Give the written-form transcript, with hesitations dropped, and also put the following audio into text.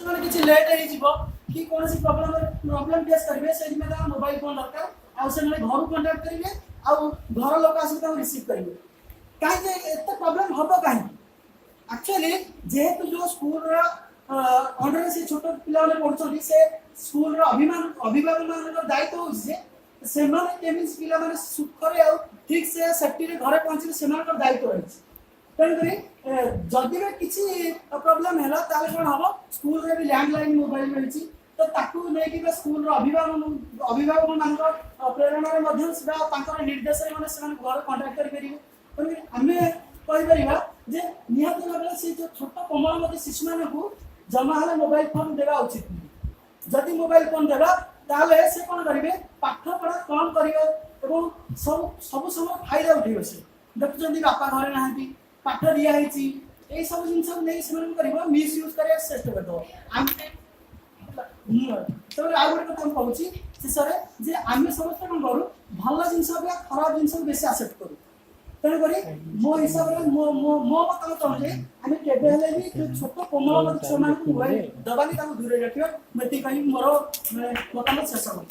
किसी लेट कि कौन प्रॉब्लम फेस करेंगे से मोबाइल फोन दरकार घर को कंटाक्ट करेंगे घर लोक आसिक रिसीव करेंगे कहीं प्रॉब्लम हम कहीं एक्चुअली जेहेतु जो स्कूल अंडर से छोट पिला पढ़ुं से स्कूल अभिभावक मान दायित्व हो पिला सुखरे ठीक से सेफ्टी घरे पहुंचे से दायित्व रही तेणुक जदि भी किसी प्रोब्लेम है कौन हम स्कूल भी लैंडलाइन मोबाइल रही तो नहीं स्कूल अभिभावक मान प्रेरणा निर्देश घर कंटाक्ट करेंगे आम कहीपर जे निहत भाव से जो छोट कोमल शिशु मान जमा है मोबाइल फोन देवा उचित नहीं जदि मोबाइल फोन देवा ताले से कौन करेंगे पाठ पढ़ा कम कर सब समय फायदा उठे से देखुं बापा घरे ना पाठ दिखाई यही सब जिन मिसयूज कर चेस्ट कर तो आ गए कथा कहूँ शेष में आम समस्त कौन करूँ भल जिन खराब जिन बेस आसेप्ट करूँ तेणुक मो हिसाब से मो मत चाहूँ आम के छोट कोमल छुआ मोबाइल दबानी दूर रखा ये मोर मतामत शेष हो।